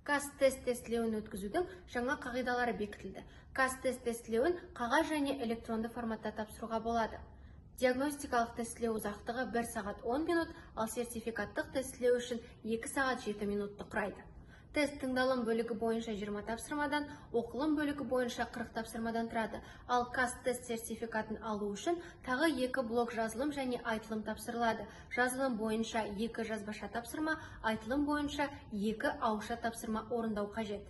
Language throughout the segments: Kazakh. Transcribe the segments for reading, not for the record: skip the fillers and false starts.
Казтест тестілеуін өткізудің жаңа қағидалары бекітілді. Казтест тестілеуін қағаз және электронды форматта тапсыруға болады. Диагностикалық тестілеу ұзақтығы 1 сағат 10 минут, ал сертификаттық тестілеу үшін 2 сағат 7 минутты құрайды. Тест тыңдалым бөлігі бойынша 20 тапсырмадан, оқылым бөлігі бойынша 40 тапсырмадан тұрады. Ал Казтест сертификатын алу үшін тағы 2 блок жазылым және айтылым тапсырылады. Жазылым бойынша 2 жазбаша тапсырма, айтылым бойынша 2 ауызша тапсырма орындау қажет.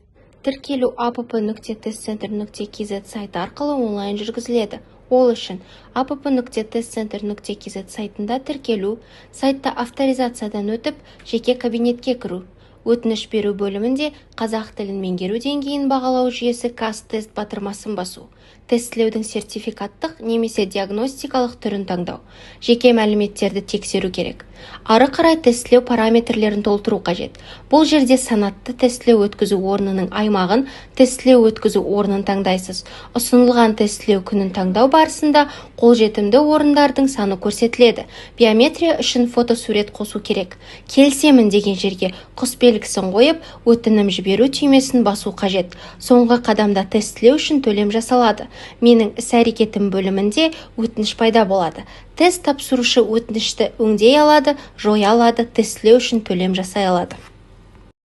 Тіркелу app.testcenter.kz сайты арқылы онлайн жүргізіледі. Ол үшін app.testcenter.kz сайтында тіркелу, сайтта авторизациядан өтіп, жеке кабинетке кіру. Өтініш беру бөлімінде қазақ тілін меңгеру деңгейін бағалау жүйесі Казтест батырмасын басу. Тестілеудің сертификаттық немесе диагностикалық түрін таңдау. Жеке мәліметтерді тексеру керек. Ары қарай тестілеу параметрлерін толтыру қажет. Бұл жерде санатты тестілеу өткізу орнының аймағын, тестілеу өткізу орнын таңдайсыз. Ұсынылған тестілеу күнін таңдау барысында қолжетімді орындардың саны көрсетіледі. Биометрия үшін фотосурет қосу керек. Келісемін деген жерге құс белгісін қойып, өтінім жіберу түймесін басу қажет. Соңғы қадамда тестілеу үшін төлем жасалады. Менің іс-әрекетім бөлімінде өтініш пайда болады. Тест тапсырушы өтінішті өңдей алады, жоя алады, тестілеу үшін төлем жасай алады.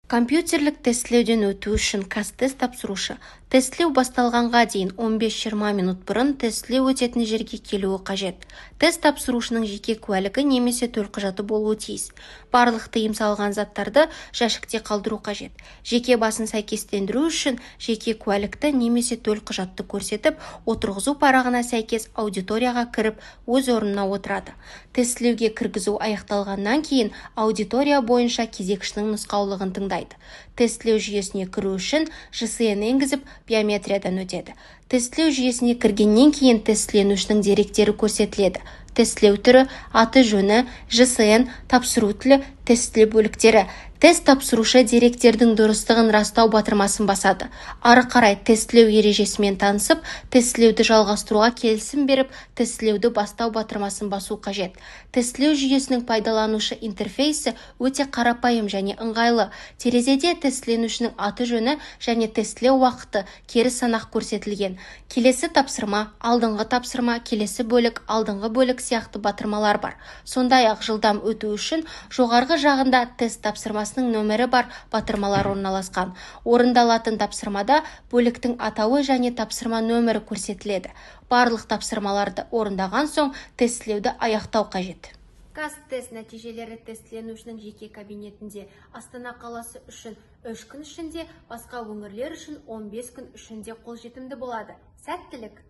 Компьютерлік тестілеуден өту үшін Казтест тапсырушы тестілеу басталғанға дейін 15-20 минут бұрын тестілеу өтетін жерге келуі қажет. Тест тапсырушының жеке куәлігі немесе төлқұжаты болуы тиіс. Барлық тыйым салған заттарды жәшікте қалдыру қажет. Жеке басын сәйкестендіру үшін жеке куәлікті немесе төлқұжатты көрсетіп, отырғызу парағына сәйкес аудиторияға кіріп, өз орнына отырады. Тестілеуге кіргізу аяқталғаннан кейін аудитория бойынша кезекшінің нұсқаулығын тыңдайды. Тестілеу жүйесіне кіру үшін ЖСН енгізіп, биометриядан өтеді. Тестілеу жүйесіне кіргеннен кейін тестіленушінің деректері көрсетіледі. Тестілеу түрі, аты жөні, ЖСН, тапсыру тілі, тестілеу бөліктері. Тест тапсырушы деректердің дұрыстығын растау батырмасын басады. Ары қарай тестілеу ережесімен танысып, тестілеуді жалғастыруға келісім беріп, тестілеуді бастау батырмасын басу қажет. Тестілеу жүйесінің пайдаланушы интерфейсі өте қарапайым және ыңғайлы. Терезеде тестіленушінің аты жөні және тестілеу уақыты кері санақ көрсетілген. Келесі тапсырма, алдыңғы тапсырма, келесі бөлік, алдыңғы бөлік сияқты батырмалар бар. Сондай-ақ жылдам өту үшін жоғарғы жағында тест тапсырмасының нөмірі бар батырмалар орналасқан. Орындалатын тапсырмада бөліктің атауы және тапсырма нөмірі көрсетіледі. Барлық тапсырмаларды орындаған соң тестілеуді аяқтау қажет. Казтест нәтижелері тестіленушінің жеке кабинетінде Астана қаласы үшін 3 күн ішінде, басқа өңірлер үшін 15 күн ішінде қолжетімді болады. Сәттілік!